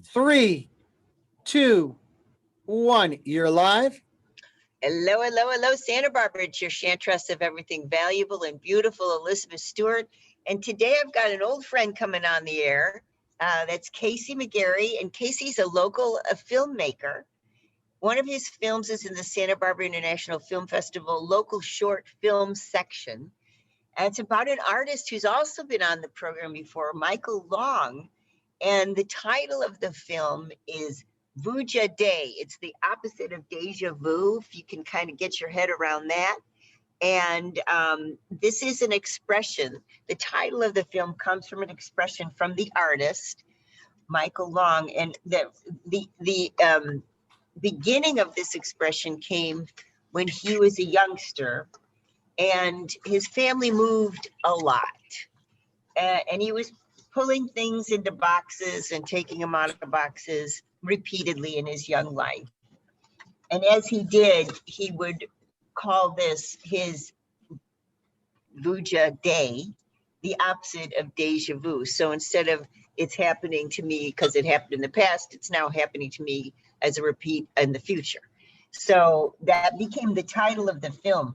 Three, two, one. You're live. Hello, hello, hello, Santa Barbara. It's your chantress of everything valuable and beautiful, Elizabeth Stewart. And today I've got an old friend coming on the air. That's Casey McGarry. And Casey's a local filmmaker. One of his films is in the Santa Barbara International Film Festival local short film section. And it's about an artist who's also been on the program before, Michael Long. And the title of the film is Vuja Day. It's the opposite of deja vu, if you can kind of get your head around that. And this is an expression. The title of the film comes from an expression from the artist, Michael Long. And the beginning of this expression came when he was a youngster and his family moved a lot. And he was pulling things into boxes and taking them out of boxes repeatedly in his young life. And as he did, he would call this his Vuja Day, the opposite of deja vu. So instead of it's happening to me because it happened in the past, it's now happening to me as a repeat in the future. So that became the title of the film.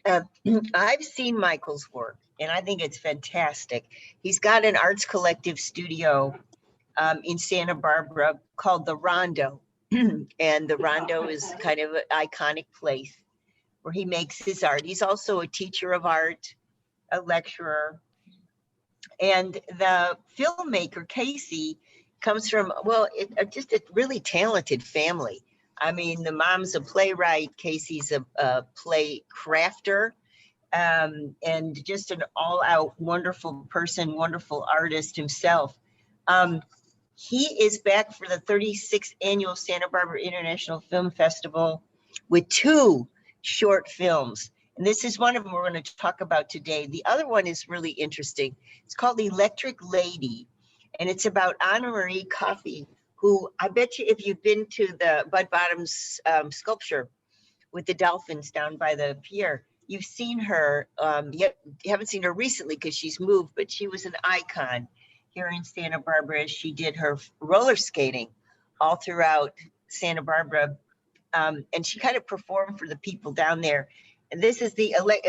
I've seen Michael's work, and I think it's fantastic. He's got an arts collective studio in Santa Barbara called the Rondo. And the Rondo is kind of an iconic place where he makes his art. He's also a teacher of art, a lecturer. And the filmmaker, Casey, comes from, just a really talented family. I mean, the mom's a playwright, Casey's a play crafter, and just an all-out wonderful person, wonderful artist himself. He is back for the 36th annual Santa Barbara International Film Festival with 2 short films. And this is one of them we're going to talk about today. The other one is really interesting. It's called Electric Lady, and it's about Anna Marie Coffey, who I bet you if you've been to the Bud Bottoms sculpture with the dolphins down by the pier, you've seen her. You haven't seen her recently because she's moved, but she was an icon here in Santa Barbara as she did her roller skating all throughout Santa Barbara. And she kind of performed for the people down there. And this is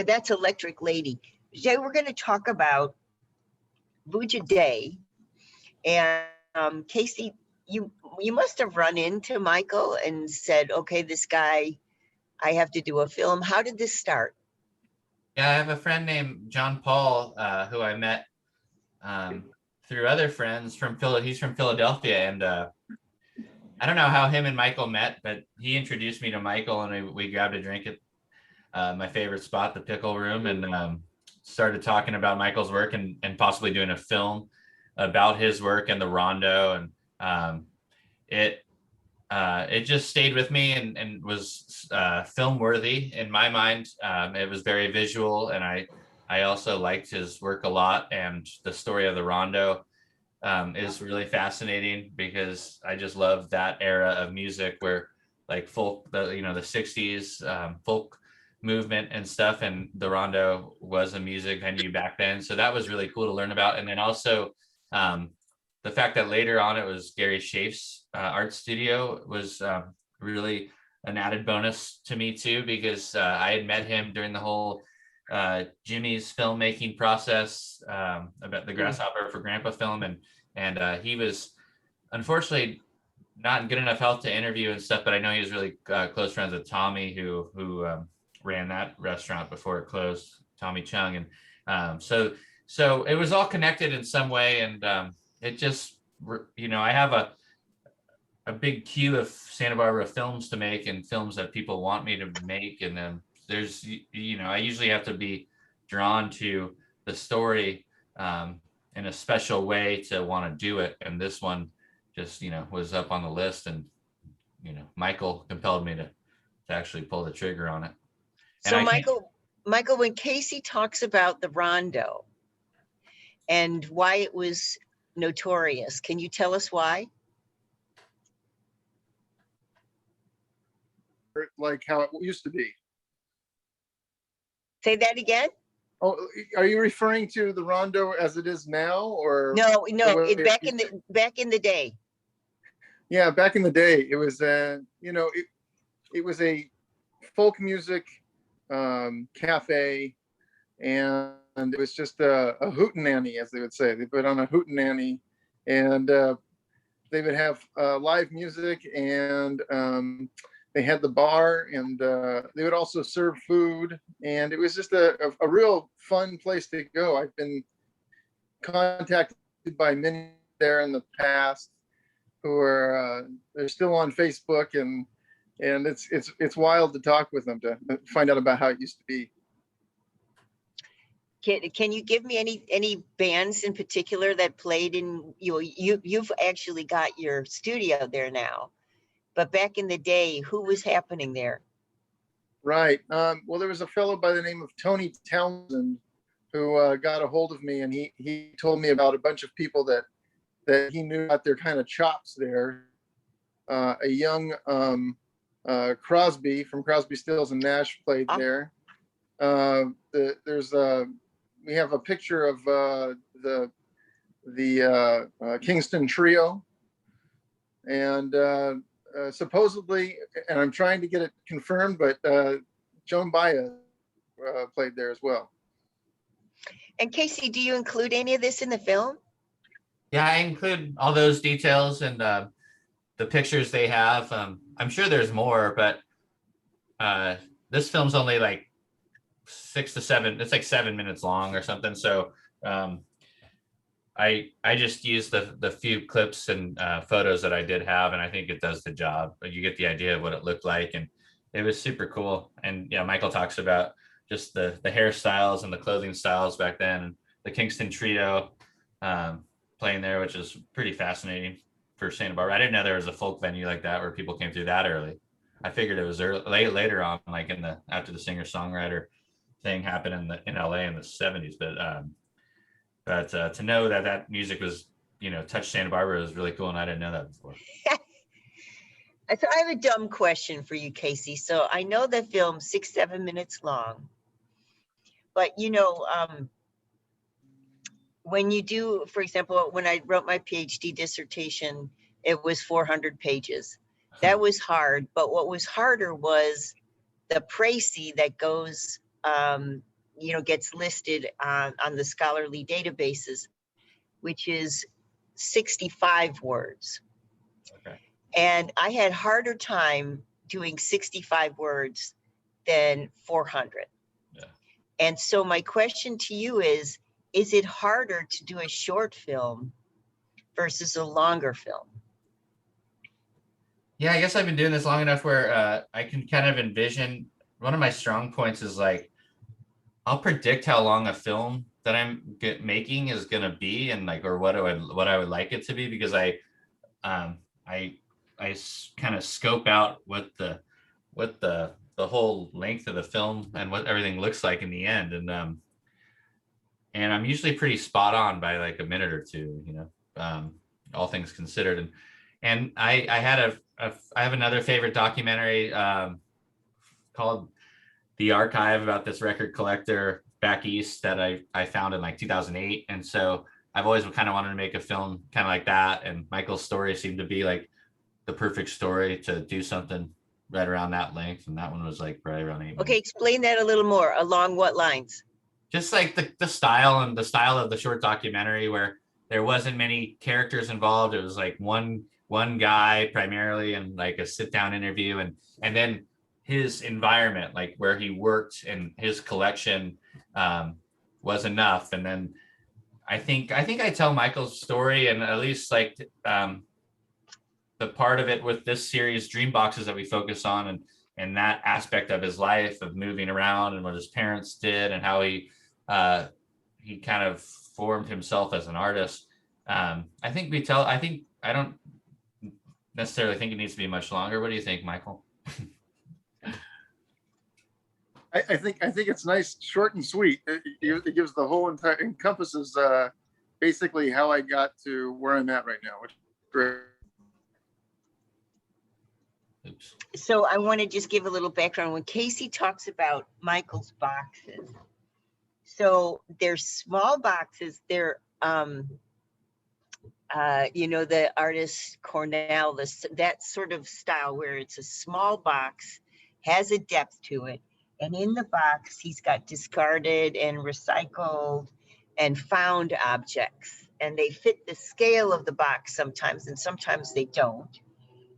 that's Electric Lady. Today we're going to talk about Vuja Day. And Casey, you must have run into Michael and said, okay, this guy, I have to do a film. How did this start? Yeah, I have a friend named John Paul who I met through other friends from he's from Philadelphia. And I don't know how him and Michael met, but he introduced me to Michael and we grabbed a drink at my favorite spot, the Pickle Room, and started talking about Michael's work and possibly doing a film about his work and the Rondo. And it just stayed with me and was film worthy in my mind. It was very visual, and I also liked his work a lot. And the story of the Rondo is really fascinating because I just love that era of music where like folk, the 60s folk movement and stuff. And the Rondo was a music venue back then. So that was really cool to learn about. And then also the fact that later on it was Gary Schaaf's art studio was really an added bonus to me too, because I had met him during the whole Jimmy's filmmaking process about the Grasshopper for Grandpa film, and he was unfortunately not in good enough health to interview and stuff, but I know he was really close friends with Tommy, who ran that restaurant before it closed, Tommy Chung, and so it was all connected in some way, and it just, I have a big queue of Santa Barbara films to make and films that people want me to make. And then there's, I usually have to be drawn to the story in a special way to want to do it. And this one just, was up on the list, and, Michael compelled me to actually pull the trigger on it. So Michael, when Casey talks about the Rondo and why it was notorious, can you tell us why? Like how it used to be. Say that again? Oh, are you referring to the Rondo as it is now, or no, back in the day? Yeah, back in the day, it was, it was a folk music cafe, and it was just a hootenanny, as they would say. They put on a hootenanny, and they would have live music, and they had the bar, and they would also serve food, and it was just a real fun place to go. I've been contacted by many there in the past who are they're still on Facebook, and it's wild to talk with them to find out about how it used to be. Can you give me any bands in particular that played in, you've actually got your studio there now, but back in the day, who was happening there? Right. Well, there was a fellow by the name of Tony Townsend who got a hold of me, and he told me about a bunch of people that he knew about their kind of chops there. A young Crosby from Crosby, Stills and Nash played there. We have a picture of the Kingston Trio, and supposedly, and I'm trying to get it confirmed, but Joan Baez played there as well. And Casey, do you include any of this in the film? Yeah, I include all those details and the pictures they have. I'm sure there's more, but this film's only like 6 to 7. It's like 7 minutes long or something. So I just used the few clips and photos that I did have, and I think it does the job. But you get the idea of what it looked like, and it was super cool. And yeah, Michael talks about just the hairstyles and the clothing styles back then, and the Kingston Trio playing there, which is pretty fascinating for Santa Barbara. I didn't know there was a folk venue like that where people came through that early. I figured it was later on, like after the singer-songwriter thing happened in LA in the 70s. But to know that music was, touched Santa Barbara was really cool, and I didn't know that before. So I have a dumb question for you, Casey. So I know the film's 6-7 minutes long, but when you do, for example, when I wrote my PhD dissertation, it was 400 pages. That was hard, but what was harder was the précis that goes, gets listed on the scholarly databases, which is 65 words. Okay. And I had harder time doing 65 words than 400. Yeah. And so my question to you is it harder to do a short film versus a longer film? Yeah, I guess I've been doing this long enough where I can kind of envision. One of my strong points is like, I'll predict how long a film that I'm making is going to be, and like, or what I would like it to be, because I kind of scope out what the whole length of the film and what everything looks like in the end, and I'm usually pretty spot on by like a minute or two, all things considered. And I have another favorite documentary called The Archive, about this record collector back east that I found in like 2008. And so I've always kind of wanted to make a film kind of like that. And Michael's story seemed to be like the perfect story to do something right around that length. And that one was like right around 8 minutes. Okay, explain that a little more. Along what lines? Just like the style of the short documentary, where there wasn't many characters involved. It was like one guy primarily, and like a sit down interview, and then his environment, like where he worked and his collection was enough. And then I think I tell Michael's story, and at least like the part of it with this series, Dream Boxes, that we focus on, and that aspect of his life of moving around and what his parents did and how he kind of formed himself as an artist. I don't necessarily think it needs to be much longer. What do you think, Michael? I think it's nice, short and sweet. It gives the whole entire, encompasses basically how I got to where I'm at right now, which is great. Oops. So I want to just give a little background. When Casey talks about Michael's boxes, so they're small boxes. They're you know, the artist Cornell, that sort of style where it's a small box, has a depth to it. And in the box, he's got discarded and recycled and found objects. And they fit the scale of the box sometimes, and sometimes they don't.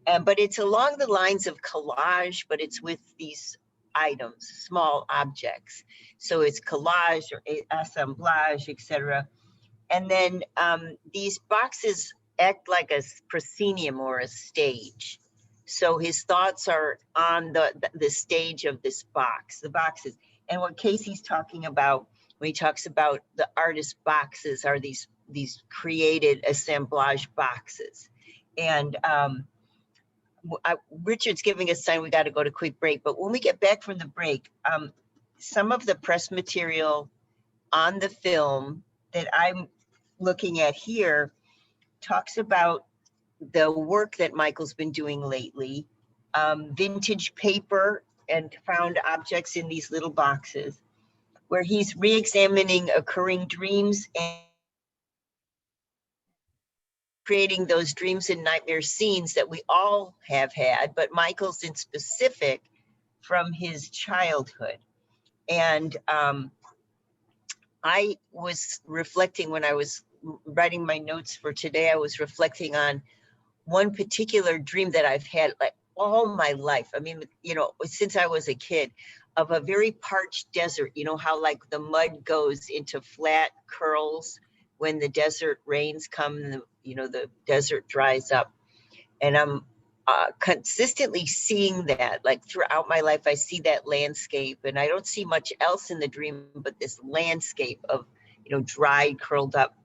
But it's along the lines of collage, but it's with these items, small objects. So it's collage or assemblage, etc. And then these boxes act like a proscenium or a stage. So his thoughts are on the stage of this box, the boxes. And what Casey's talking about when he talks about the artist boxes are these created assemblage boxes. And Richard's giving us a sign we got to go to quick break. But when we get back from the break, some of the press material on the film that I'm looking at here talks about the work that Michael's been doing lately, vintage paper and found objects in these little boxes, where he's re-examining occurring dreams and creating those dreams and nightmare scenes that we all have had, but Michael's in specific from his childhood. And I was reflecting when I was writing my notes for today, I was reflecting on one particular dream that I've had like all my life. I mean, you know, since I was a kid, of a very parched desert. You know how like the mud goes into flat curls when the desert rains come, and the desert dries up. And I'm consistently seeing that, like throughout my life, I see that landscape, and I don't see much else in the dream but this landscape of, dried, curled up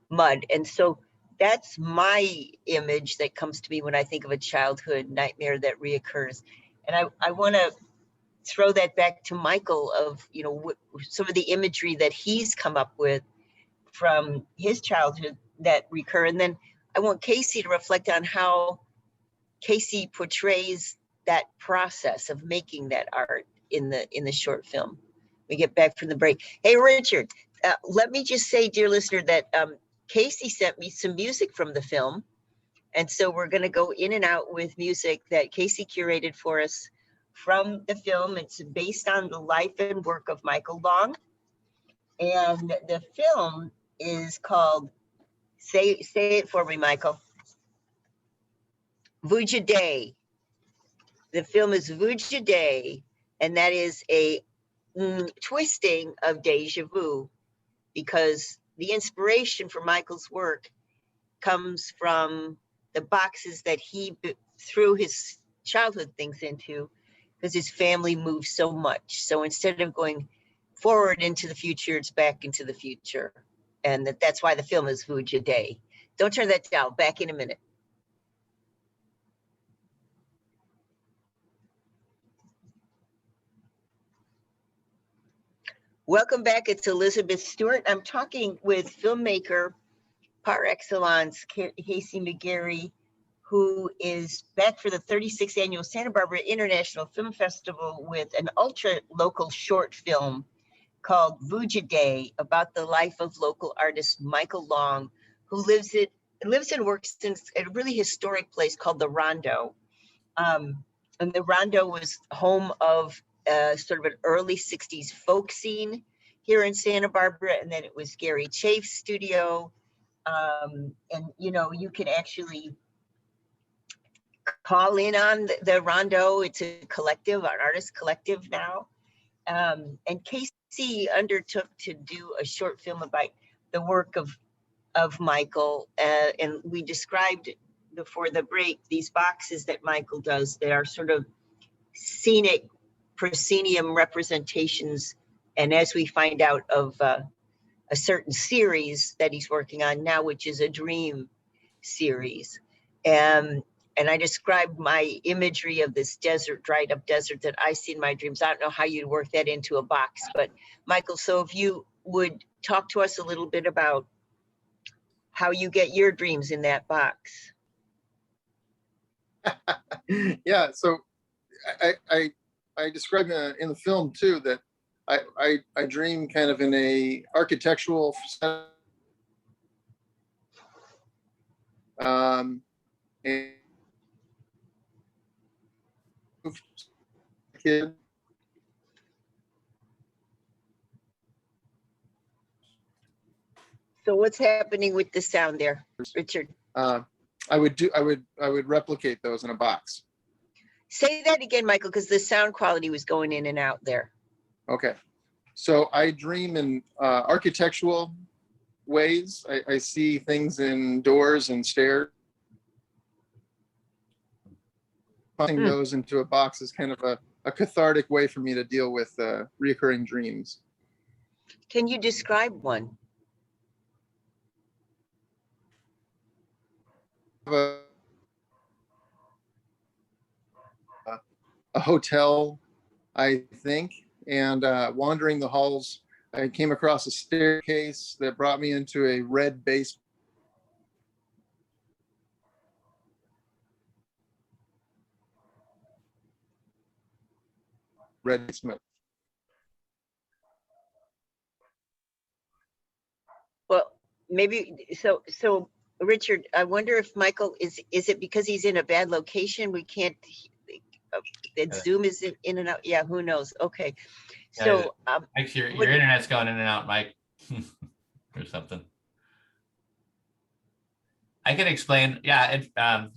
mud. And so that's my image that comes to me when I think of a childhood nightmare that reoccurs. And I want to throw that back to Michael of, some of the imagery that he's come up with from his childhood that recur. And then I want Casey to reflect on how Casey portrays that process of making that art in the short film. We get back from the break. Hey, Richard, let me just say, dear listener, that Casey sent me some music from the film. And so we're going to go in and out with music that Casey curated for us from the film. It's based on the life and work of Michael Long. And the film is called, say it for me, Michael. Vuja Day. The film is Vuja Day, and that is a twisting of deja vu, because the inspiration for Michael's work comes from the boxes that he threw his childhood things into, because his family moved so much. So instead of going forward into the future, it's back into the future. And that's why the film is Vuja Day. Don't turn that down. Back in a minute. Welcome back. It's Elizabeth Stewart. I'm talking with filmmaker par excellence, Casey McGarry, who is back for the 36th annual Santa Barbara International Film Festival with an ultra local short film called Vuja Day, about the life of local artist Michael Long, who lives and works in a really historic place called the Rondo. And the Rondo was home of sort of an early 60s folk scene here in Santa Barbara. And then it was Gary Chafe's studio. And, you can actually call in on the Rondo. It's a collective, an artist collective now. And Casey undertook to do a short film about the work of Michael. And we described before the break these boxes that Michael does that are sort of scenic proscenium representations. And as we find out of a certain series that he's working on now, which is a dream series. And I described my imagery of this desert, dried up desert that I see in my dreams. I don't know how you'd work that into a box, but Michael, so if you would talk to us a little bit about how you get your dreams in that box. Yeah, so I described in the film too that I dream kind of in a architectural And kid, So what's happening with the sound there, Richard? I would replicate those in a box. Say that again, Michael, because the sound quality was going in and out there. Okay. So I dream in architectural ways. I see things in doors and stairs. Putting those into a box is kind of a cathartic way for me to deal with reoccurring dreams. Can you describe one? A hotel, I think, and wandering the halls, I came across a staircase that brought me into a red basement. Red basement. Well, maybe so Richard, I wonder if Michael is it because he's in a bad location? We can't that Zoom is in and out. Yeah, who knows? Okay. So Mike, your internet's going in and out, Mike, or something. I can explain. Yeah,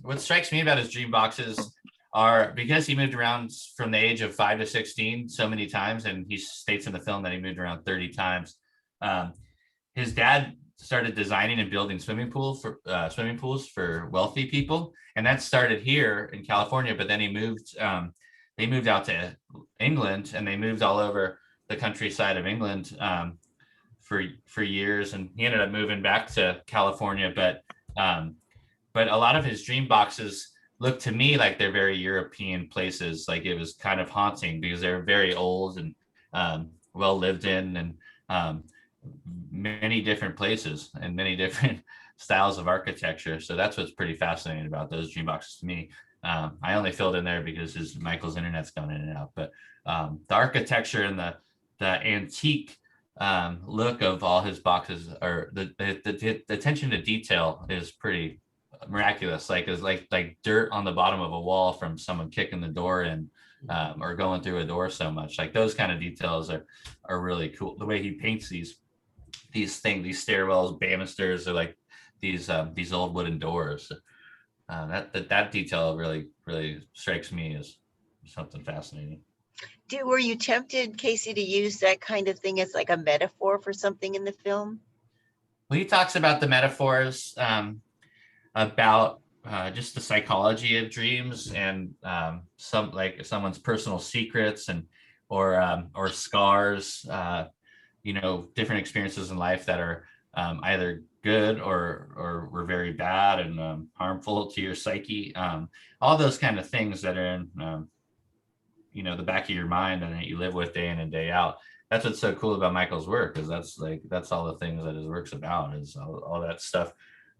what strikes me about his dream boxes are because he moved around from the age of 5 to 16 so many times, and he states in the film that he moved around 30 times. His dad started designing and building swimming pools for wealthy people, and that started here in California. But then they moved out to England, and they moved all over the countryside of England for years, and he ended up moving back to California. But a lot of his dream boxes look to me like they're very European places. Like it was kind of haunting because they're very old and well lived in, and many different places and many different styles of architecture. So that's what's pretty fascinating about those dream boxes to me. I only filled in there because Michael's internet's gone in and out, but the architecture and the antique look of all his boxes, or the attention to detail is pretty miraculous. Like it's like dirt on the bottom of a wall from someone kicking the door in, or going through a door so much. Like those kind of details are really cool. The way he paints these stairwells, banisters, or like these old wooden doors. That detail really strikes me as something fascinating. Were you tempted, Casey, to use that kind of thing as like a metaphor for something in the film? Well, he talks about the metaphors about just the psychology of dreams, and some like someone's personal secrets or scars, different experiences in life that are either good or were very bad and harmful to your psyche. All those kind of things that are in the back of your mind and that you live with day in and day out. That's what's so cool about Michael's work, is that's all the things that his work's about, is all that stuff.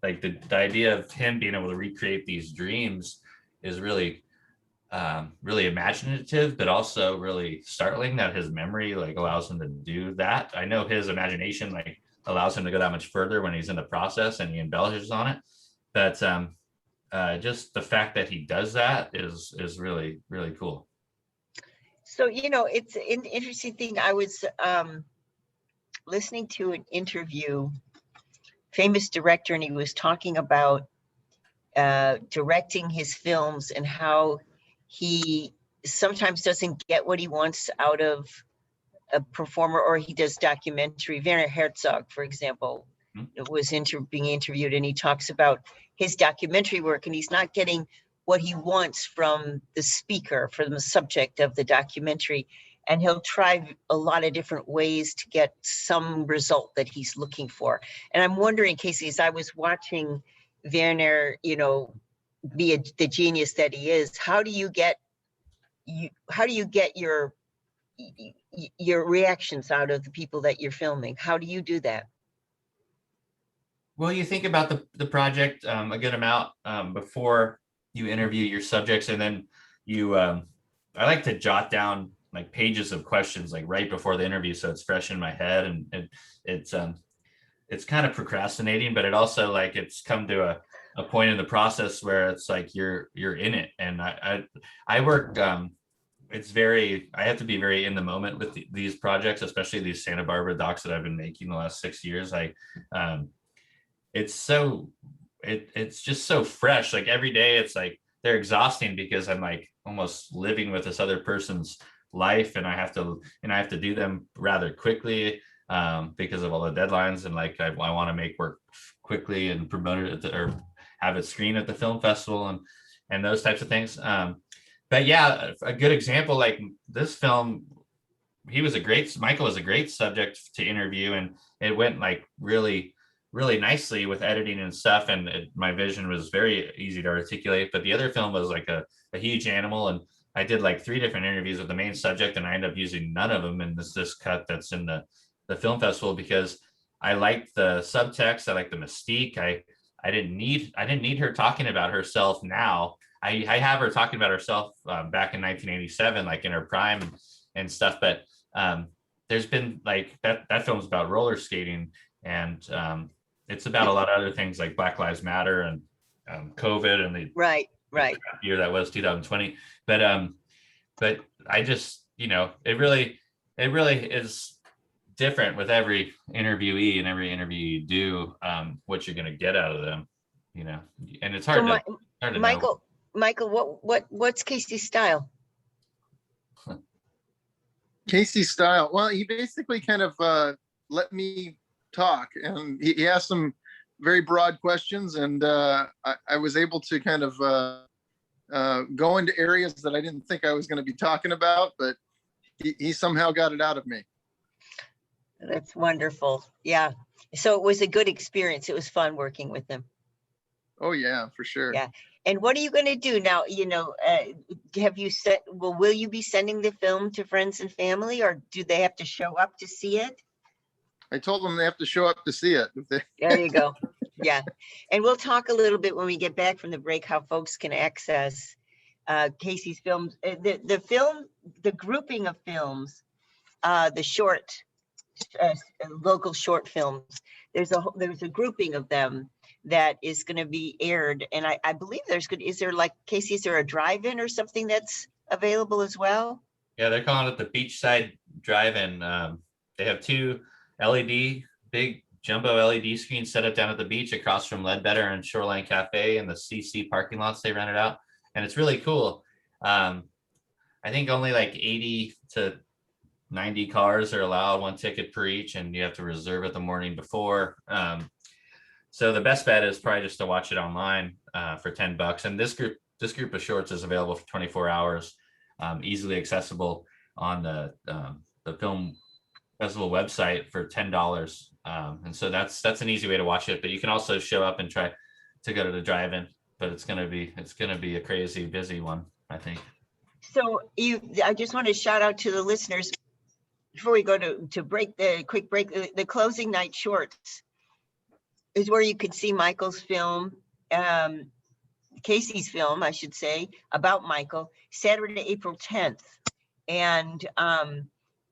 Like the idea of him being able to recreate these dreams is really really imaginative, but also really startling that his memory allows him to do that. I know his imagination allows him to go that much further when he's in the process and he embellishes on it, but just the fact that he does that is really, really cool. So it's an interesting thing. I was listening to an interview, famous director, and he was talking about directing his films and how he sometimes doesn't get what he wants out of a performer, or he does documentary. Werner Herzog, for example, was being interviewed, and he talks about his documentary work, and he's not getting what he wants from the speaker, from the subject of the documentary. And he'll try a lot of different ways to get some result that he's looking for. And I'm wondering, Casey, as I was watching Werner, be the genius that he is, how do you get your reactions out of the people that you're filming? How do you do that? Well, you think about the project a good amount before you interview your subjects, and then I like to jot down pages of questions right before the interview, so it's fresh in my head, and it's kind of procrastinating, but it also it's come to a point in the process where it's like you're in it. And I work I have to be very in the moment with these projects, especially these Santa Barbara docs that I've been making the last 6 years. It's just so fresh. Like every day it's like they're exhausting because I'm like almost living with this other person's life, and I have to do them rather quickly because of all the deadlines, and like I want to make work quickly and promote it or have it screened at the film festival and those types of things. But yeah, a good example, like this film, Michael was a great subject to interview, and it went like really, really nicely with editing and stuff. And my vision was very easy to articulate, but the other film was like a huge animal. And I did like 3 different interviews with the main subject, and I ended up using none of them in this cut that's in the film festival, because I liked the subtext. I liked the mystique. I didn't need her talking about herself now. I have her talking about herself back in 1987, like in her prime and stuff. But there's been like that film's about roller skating, and it's about a lot of other things like Black Lives Matter and COVID and the Right. year that was 2020. But I just, it really is different with every interviewee and every interview you do, what you're going to get out of them, and it's hard to know. Michael, what's Casey's style? Casey's style. Well, he basically kind of let me talk, and he asked some very broad questions, and I was able to kind of go into areas that I didn't think I was going to be talking about, but he somehow got it out of me. That's wonderful. Yeah. So it was a good experience. It was fun working with them. Oh yeah, for sure. Yeah. And what are you going to do now? Will you be sending the film to friends and family, or do they have to show up to see it? I told them they have to show up to see it. There you go. Yeah. And we'll talk a little bit when we get back from the break, how folks can access Casey's films. The grouping of films, the short, local short films, there's a grouping of them that is going to be aired. And I believe is there a drive-in or something that's available as well? Yeah, they're calling it the Beachside Drive-In. They have 2 big jumbo LED screens set up down at the beach across from Ledbetter and Shoreline Cafe and the CC parking lots they rented out. And it's really cool. I think only like 80 to 90 cars are allowed, 1 ticket per each, and you have to reserve it the morning before. So the best bet is probably just to watch it online for $10. And this group of shorts is available for 24 hours, easily accessible on the film festival website for $10. And so that's an easy way to watch it. But you can also show up and try to go to the drive-in. But it's gonna be a crazy busy one, I think. So I just want to shout out to the listeners before we go to break, the quick break. The closing night shorts is where you could see Michael's film, Casey's film, I should say, about Michael, Saturday, April 10th. And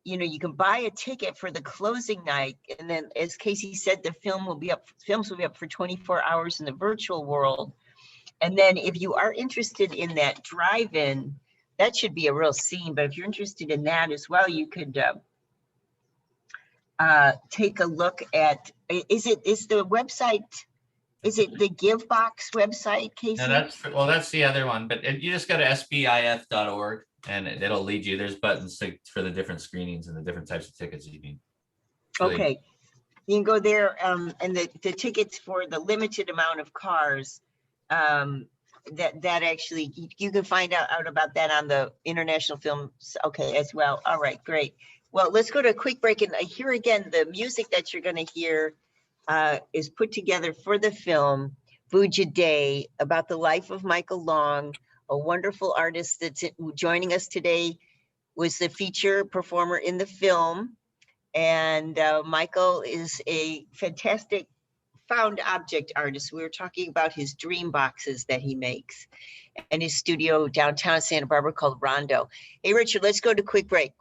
you can buy a ticket for the closing night, and then, as Casey said, films will be up for 24 hours in the virtual world. And then if you are interested in that drive-in, that should be a real scene. But if you're interested in that as well, you could take a look at, is the website, is it the GiveBox website, Casey? No, that's the other one. But you just go to sbif.org and it'll lead you. There's buttons for the different screenings and the different types of tickets you need. Okay. You can go there, and the tickets for the limited amount of cars, that actually you can find out about that on the International Film as well. All right, great. Well, let's go to a quick break, and here again, the music that you're going to hear is put together for the film Vuja Day, about the life of Michael Long, a wonderful artist that's joining us today, was the feature performer in the film. And Michael is a fantastic found object artist. We were talking about his dream boxes that he makes and his studio downtown Santa Barbara called Rondo. Hey, Richard, let's go to quick break.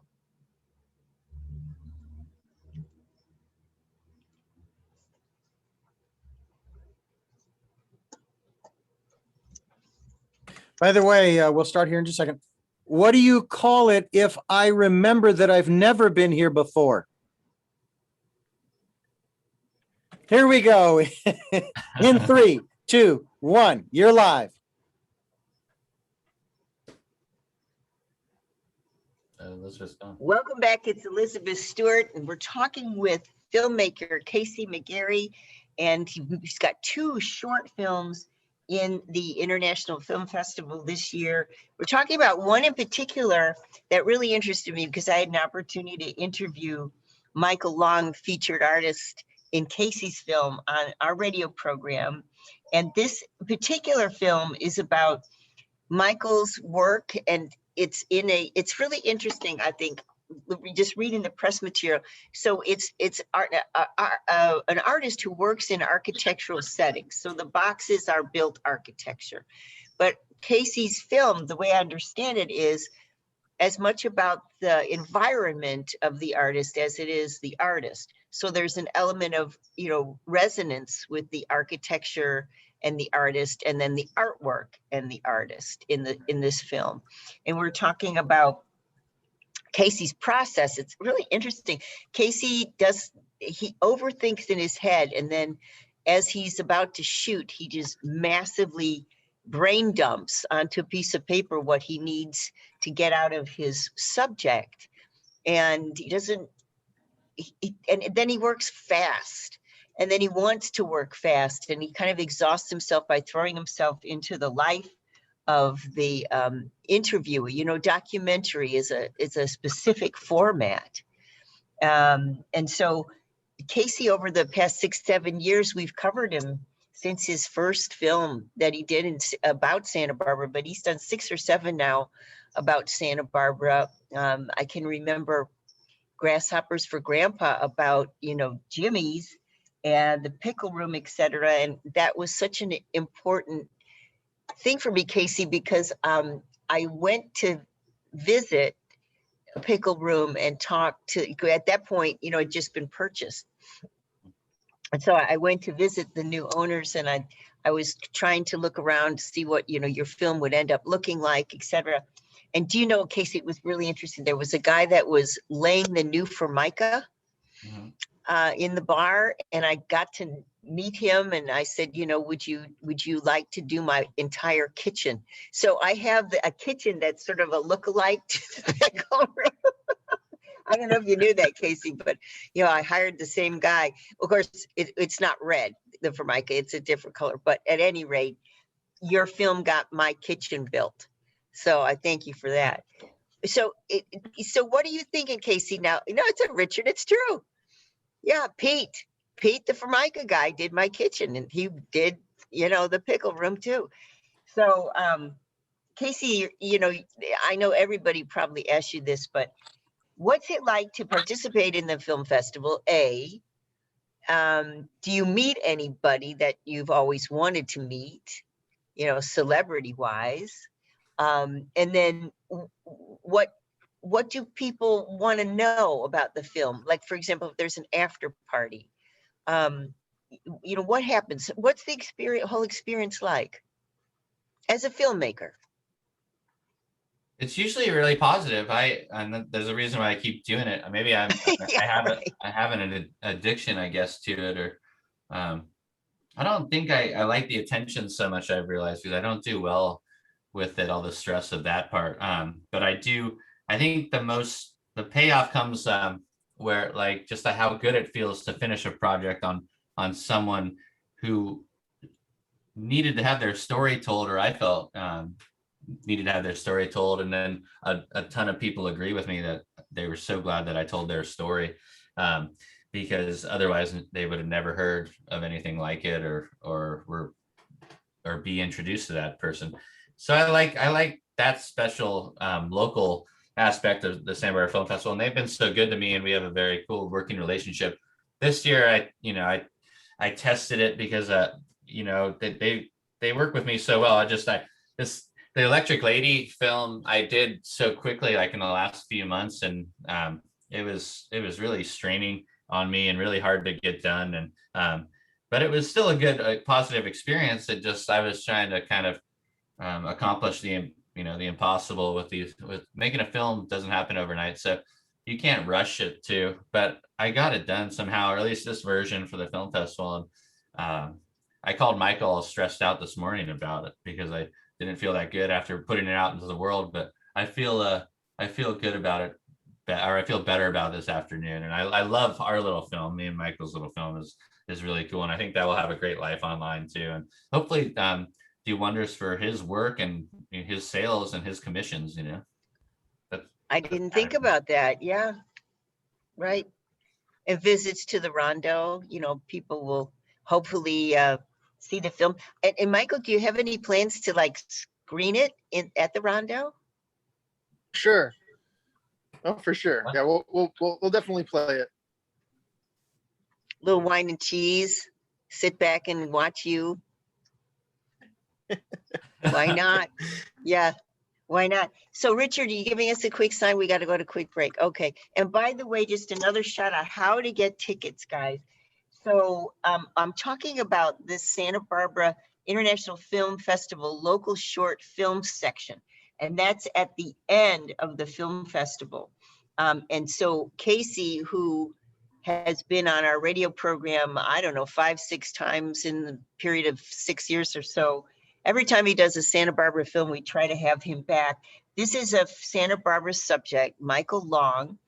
By the way, we'll start here in just a second. What do you call it if I remember that I've never been here before? Here we go. In 3, 2, 1, you're live. Elizabeth's gone. Welcome back. It's Elizabeth Stewart, and we're talking with filmmaker Casey McGarry, and he's got 2 short films in the International Film Festival this year. We're talking about one in particular that really interested me because I had an opportunity to interview Michael Long, featured artist in Casey's film, on our radio program. And this particular film is about Michael's work, and it's really interesting, I think, just reading the press material. So it's an artist who works in architectural settings. So the boxes are built architecture. But Casey's film, the way I understand it, is as much about the environment of the artist as it is the artist. So there's an element of, resonance with the architecture and the artist, and then the artwork and the artist in this film. And we're talking about Casey's process. It's really interesting. Casey he overthinks in his head, and then as he's about to shoot, he just massively brain dumps onto a piece of paper what he needs to get out of his subject. And and then he works fast, and then he wants to work fast, and he kind of exhausts himself by throwing himself into the life of the interviewer. Documentary is a specific format. And so Casey, over the past 6-7 years, we've covered him since his first film that he did about Santa Barbara, but he's done 6 or 7 now about Santa Barbara. I can remember Grasshoppers for Grandpa about, Jimmy's and the pickle room, etc. And that was such an important thing for me, Casey, because I went to visit a pickle room and talk to, at that point, it had just been purchased. And so I went to visit the new owners, and I was trying to look around to see what, your film would end up looking like, etc. And do you know, Casey, it was really interesting. There was a guy that was laying the new Formica in the bar, and I got to meet him, and I said, would you like to do my entire kitchen? So I have a kitchen that's sort of a lookalike to the pickle room. I don't know if you knew that, Casey, but I hired the same guy. Of course, it's not red, the Formica, it's a different color. But at any rate, your film got my kitchen built. So I thank you for that. So what are you thinking, Casey? Now, it's a Richard, it's true. Yeah, Pete, the Formica guy, did my kitchen, and he did, the pickle room too. So, Casey, I know everybody probably asked you this, but what's it like to participate in the film festival? Do you meet anybody that you've always wanted to meet, celebrity wise? And then what do people want to know about the film? Like, for example, if there's an after party, what happens? What's the whole experience like as a filmmaker? It's usually really positive. And there's a reason why I keep doing it. Maybe I have an addiction, I guess, to it, or I don't think I like the attention so much. I've realized, because I don't do well with it, all the stress of that part. But I think the payoff comes where, like, just how good it feels to finish a project on someone who needed to have their story told, or I felt needed to have their story told, and then a ton of people agree with me that they were so glad that I told their story, because otherwise they would have never heard of anything like it, or be introduced to that person. So I like that special local aspect of the Santa Barbara Film Festival, and they've been so good to me, and we have a very cool working relationship. This year, I tested it because they work with me so well. The Electric Lady film I did so quickly, like in the last few months, and it was really straining on me and really hard to get done. And but it was still a good, positive experience. I was trying to kind of accomplish the the impossible with making a film doesn't happen overnight. So you can't rush it too. But I got it done somehow, or at least this version for the film festival. And I called Michael all stressed out this morning about it because I didn't feel that good after putting it out into the world. But I feel good about it, or I feel better about this afternoon. And I love our little film. Me and Michael's little film is really cool, and I think that will have a great life online too, and hopefully do wonders for his work and his sales and his commissions. I didn't think about that. Yeah, right. And visits to the Rondo, people will hopefully see the film. And Michael, do you have any plans to like screen it at the Rondo? Sure. Oh, for sure. Yeah, we'll definitely play it. Little wine and cheese, sit back and watch you. Why not? Yeah, why not? So Richard, are you giving us a quick sign? We got to go to quick break. Okay. And by the way, just another shout out how to get tickets, guys. So I'm talking about this Santa Barbara International Film Festival local short film section. And that's at the end of the film festival. And so Casey, who has been on our radio program, I don't know, 5-6 times in the period of 6 years or so. Every time he does a Santa Barbara film, we try to have him back. This is a Santa Barbara subject, Michael Long,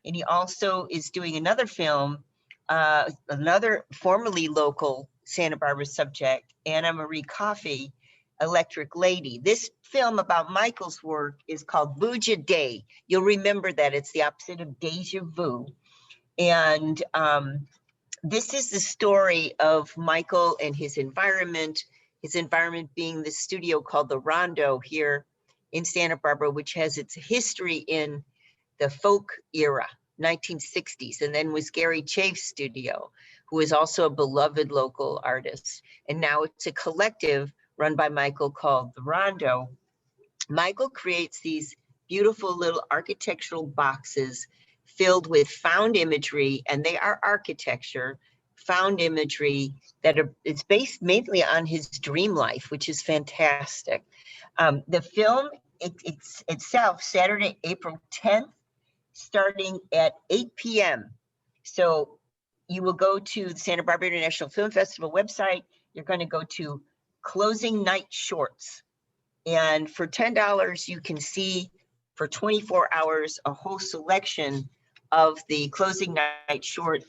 and he also is doing another film, another formerly local Santa Barbara subject, Anna Marie Coffey, Electric Lady. This film about Michael's work is called Vuja Day. You'll remember that it's the opposite of deja vu. And this is the story of Michael and his environment being the studio called the Rondo here in Santa Barbara, which has its history in the folk era, 1960s, and then was Gary Chafe's studio, who is also a beloved local artist. And now it's a collective run by Michael called the Rondo. Michael creates these beautiful little architectural boxes filled with found imagery, and they are architecture, found imagery that it's based mainly on his dream life, which is fantastic. The film itself, Saturday, April 10th, starting at 8 p.m. So you will go to the Santa Barbara International Film Festival website. You're going to go to Closing Night Shorts. And for $10, you can see for 24 hours a whole selection of the Closing Night Short.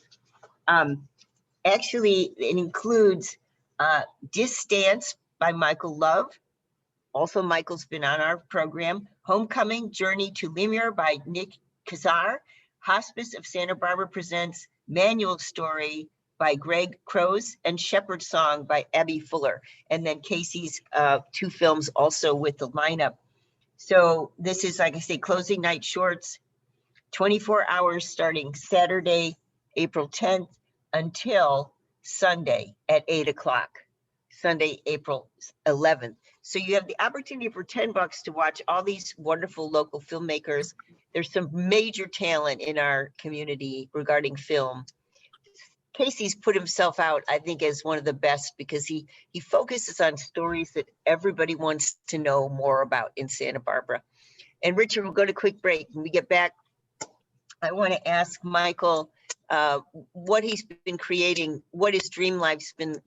Actually, it includes Distance by Michael Love. Also, Michael's been on our program. Homecoming, Journey to Lemur by Nick Kazar. Hospice of Santa Barbara presents Manual Story by Greg Crows, and Shepherd Song by Abby Fuller. And then Casey's 2 films also with the lineup. So this is, like I say, Closing Night Shorts, 24 hours starting Saturday, April 10th until Sunday at 8 o'clock, Sunday, April 11th. So you have the opportunity for $10 to watch all these wonderful local filmmakers. There's some major talent in our community regarding film. Casey's put himself out, I think, as one of the best because he focuses on stories that everybody wants to know more about in Santa Barbara. And Richard, we'll go to quick break. When we get back, I want to ask Michael what he's been creating, what his dream life's been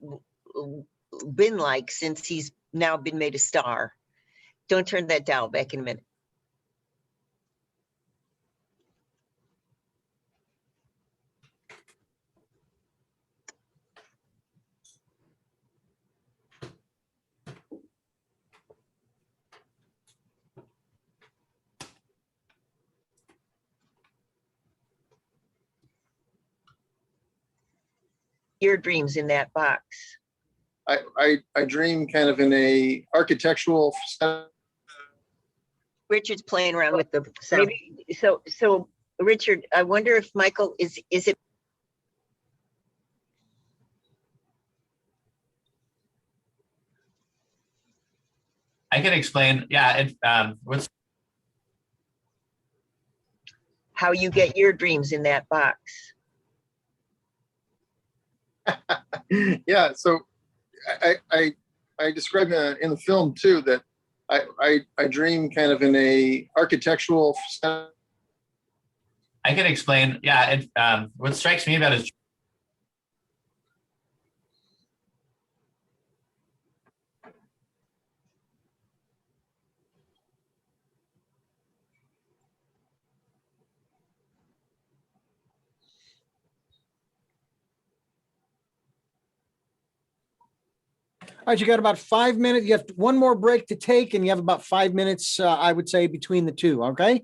like since he's now been made a star. Don't turn that dial. Back in a minute. Your dreams in that box. I dream kind of in a architectural set. Richard's playing around with the sound. Maybe, so Richard, I wonder if Michael is it? I can explain. Yeah, what's How you get your dreams in that box. Yeah, so I describe in the film too that I dream kind of in a architectural style. I can explain. Yeah, what strikes me about his All right, you got about 5 minutes. You have one more break to take, and you have about 5 minutes, I would say, between the two. Okay.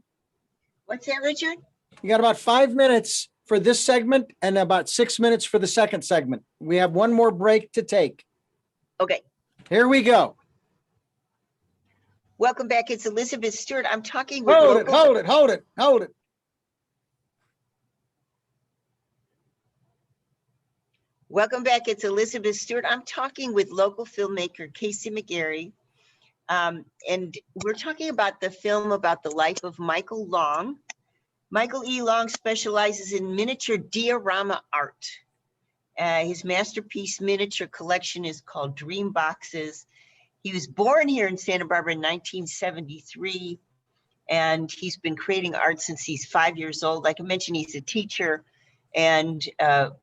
What's that, Richard? You got about 5 minutes for this segment and about 6 minutes for the second segment. We have one more break to take. Okay. Here we go. Welcome back. It's Elizabeth Stewart. I'm talking with Hold it, local. hold it, hold it, hold it. Welcome back. It's Elizabeth Stewart. I'm talking with local filmmaker Casey McGarry. And we're talking about the film about the life of Michael Long. Michael E. Long specializes in miniature diorama art. His masterpiece miniature collection is called Dream Boxes. He was born here in Santa Barbara in 1973, and he's been creating art since he's 5 years old. Like I mentioned, he's a teacher and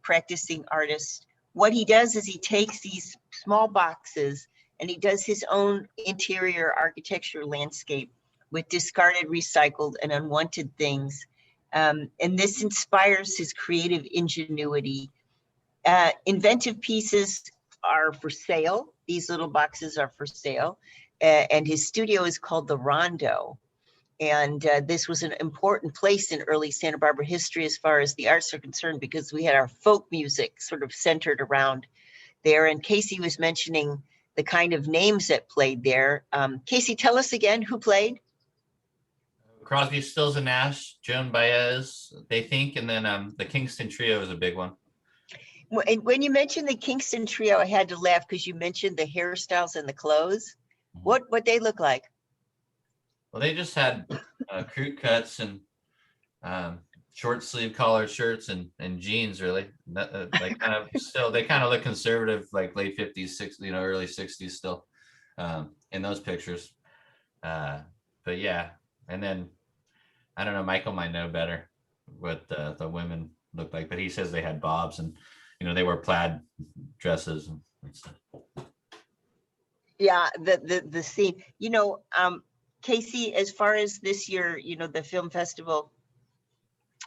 practicing artist. What he does is he takes these small boxes and he does his own interior architecture landscape with discarded, recycled, and unwanted things. And this inspires his creative ingenuity. Inventive pieces are for sale. These little boxes are for sale. And his studio is called the Rondo. And this was an important place in early Santa Barbara history as far as the arts are concerned, because we had our folk music sort of centered around there. And Casey was mentioning the kind of names that played there. Casey, tell us again who played. Crosby, Stills and Nash, Joan Baez, they think, and then the Kingston Trio is a big one. And when you mentioned the Kingston Trio, I had to laugh because you mentioned the hairstyles and the clothes. What they look like? Well, they just had crew cuts and short sleeve collared shirts and jeans, really. They kind of look conservative, like late 50s, 60s, early 60s still in those pictures. But yeah, and then I don't know, Michael might know better what the women looked like, but he says they had bobs and they wore plaid dresses and stuff. Yeah, the scene. Casey, as far as this year, the film festival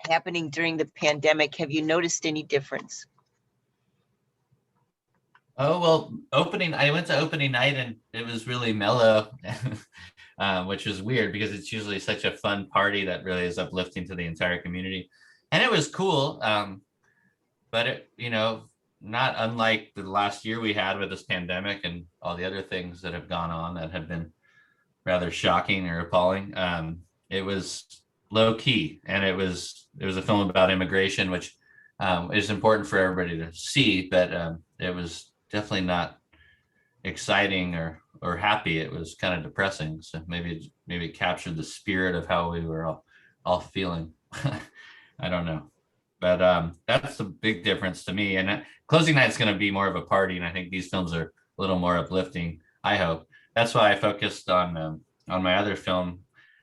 happening during the pandemic, have you noticed any difference? Oh, well, I went to opening night and it was really mellow, which was weird because it's usually such a fun party that really is uplifting to the entire community. And it was cool. But it, not unlike the last year we had with this pandemic and all the other things that have gone on that have been rather shocking or appalling. It was low key, and it was a film about immigration, which is important for everybody to see, but it was definitely not exciting or happy. It was kind of depressing. So maybe it captured the spirit of how we were all feeling. I don't know. But that's the big difference to me. And closing night is going to be more of a party, and I think these films are a little more uplifting. I hope. That's why I focused on my other film,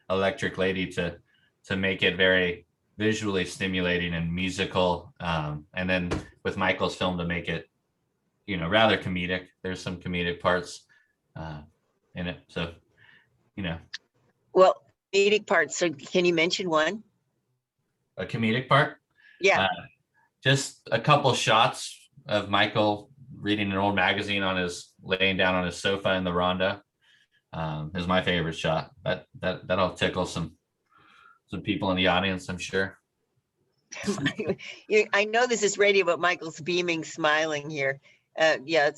Electric Lady, to make it very visually stimulating and musical, and then with Michael's film to make it, rather comedic. There's some comedic parts in it, so Well, comedic parts. So, can you mention one? A comedic part. Yeah. Just a couple shots of Michael reading an old magazine laying down on his sofa in the Rondo is my favorite shot. That'll tickle some people in the audience, I'm sure. I know this is radio, but Michael's beaming, smiling here. Yeah,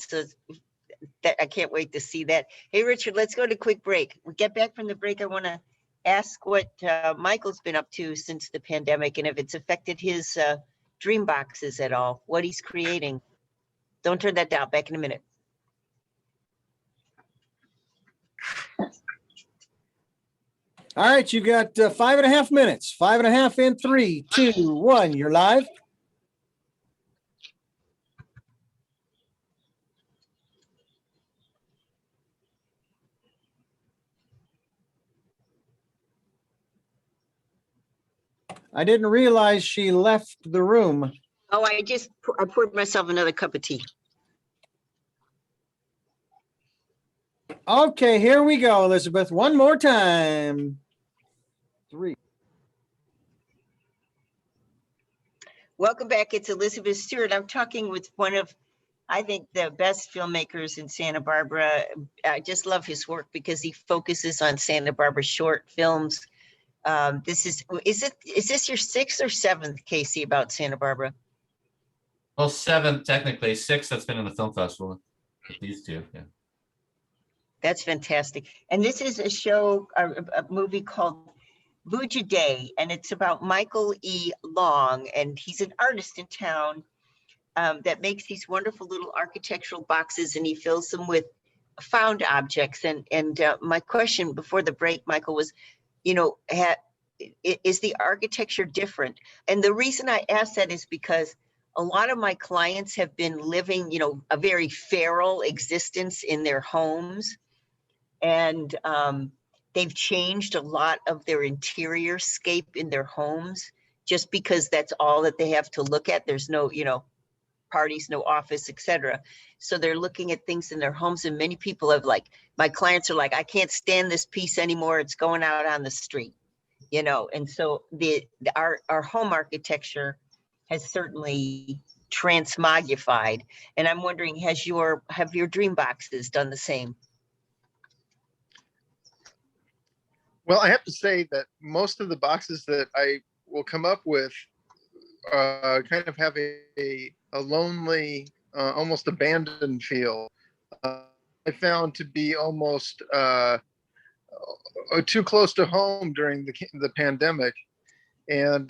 I can't wait to see that. Hey, Richard, let's go to a quick break. We get back from the break. I want to ask what Michael's been up to since the pandemic and if it's affected his dream boxes at all, what he's creating. Don't turn that down. Back in a minute. All right, you got 5.5 minutes. 5.5 in 3, 2, 1. You're live. I didn't realize she left the room. Oh, I poured myself another cup of tea. Okay, here we go, Elizabeth. One more time. 3. Welcome back. It's Elizabeth Stewart. I'm talking with one of, I think, the best filmmakers in Santa Barbara. I just love his work because he focuses on Santa Barbara short films. Is this your 6th or 7th, Casey, about Santa Barbara? Well, 7th, technically. 6th that's been in the film festival. These two, yeah. That's fantastic. And this is a show, a movie called Vuja Day, and it's about Michael E. Long, and he's an artist in town that makes these wonderful little architectural boxes, and he fills them with found objects. And my question before the break, Michael, was, is the architecture different? And the reason I asked that is because a lot of my clients have been living, a very feral existence in their homes. And they've changed a lot of their interior scape in their homes just because that's all that they have to look at. There's no, parties, no office, etc. So they're looking at things in their homes, and many people have my clients are like, I can't stand this piece anymore. It's going out on the street, And so our home architecture has certainly transmogrified. And I'm wondering, have your dream boxes done the same? Well, I have to say that most of the boxes that I will come up with kind of have a lonely, almost abandoned feel. I found to be almost too close to home during the pandemic, and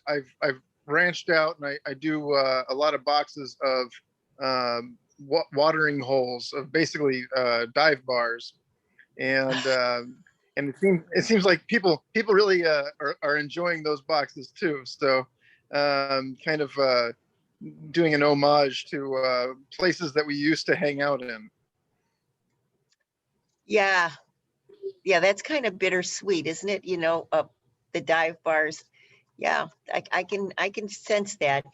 I've branched out, and I do a lot of boxes of watering holes, of basically dive bars, and it seems like people really are enjoying those boxes too. So kind of doing an homage to places that we used to hang out in. Yeah, that's kind of bittersweet, isn't it? The dive bars. Yeah, I can sense that.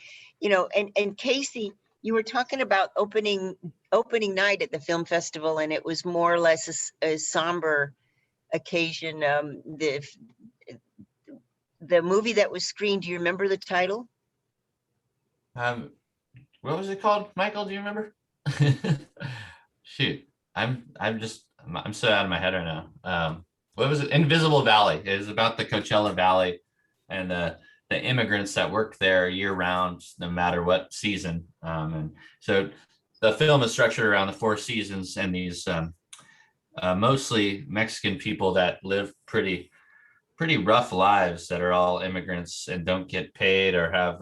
And Casey, you were talking about opening night at the film festival, and it was more or less a somber occasion. The movie that was screened, do you remember the title? What was it called, Michael? Do you remember? Shoot, I'm so out of my head right now. What was it? Invisible Valley. It is about the Coachella Valley and the immigrants that work there year round, no matter what season. And so the film is structured around the 4 seasons and these mostly Mexican people that live pretty rough lives, that are all immigrants and don't get paid or have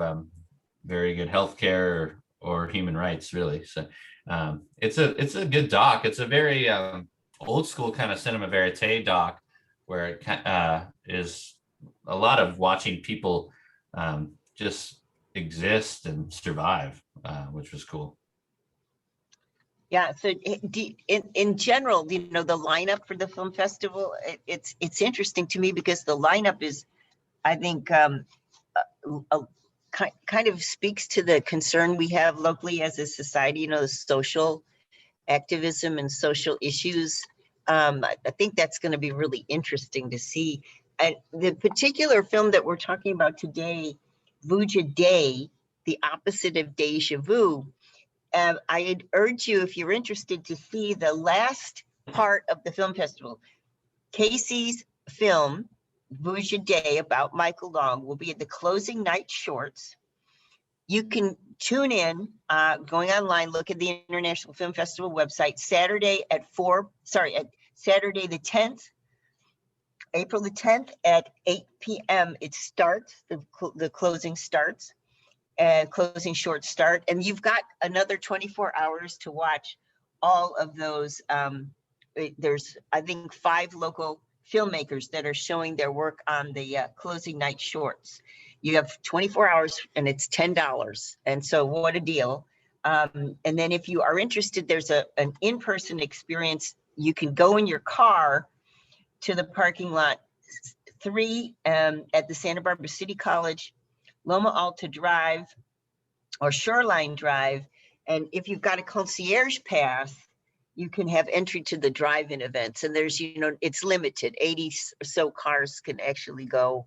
very good health care or human rights, really. So it's a good doc. It's a very old school kind of cinema verite doc, where it is a lot of watching people just exist and survive, which was cool. Yeah. So in general, the lineup for the film festival, it's interesting to me because the lineup is, I think, kind of speaks to the concern we have locally as a society, the social activism and social issues. I think that's going to be really interesting to see. And the particular film that we're talking about today, Vuja Day, the opposite of deja vu, I'd urge you, if you're interested, to see the last part of the film festival. Casey's film, Vuja Day, about Michael Long, will be at the closing night shorts. You can tune in, going online, look at the International Film Festival website, Saturday the 10th, April the 10th at 8 p.m. It starts, the closing starts. Closing short start, and you've got another 24 hours to watch all of those. There's, I think, 5 local filmmakers that are showing their work on the closing night shorts. You have 24 hours and it's $10, and so what a deal. And then if you are interested, there's an in-person experience. You can go in your car to the parking lot 3 at the Santa Barbara City College, Loma Alta Drive or Shoreline Drive. And if you've got a concierge pass, you can have entry to the drive-in events. And there's, you know, it's limited. 80 or so cars can actually go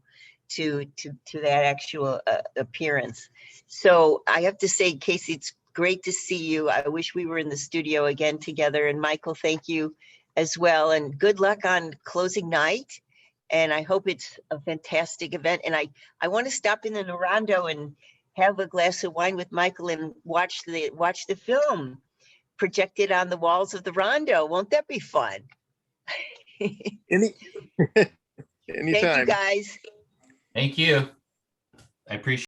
to that actual appearance. So I have to say, Casey, it's great to see you. I wish we were in the studio again together. And Michael, thank you as well. And good luck on closing night. And I hope it's a fantastic event. And I want to stop in the Norando and have a glass of wine with Michael and watch the film projected on the walls of the Rondo. Won't that be fun? Anytime. Thank you, guys. Thank you. I appreciate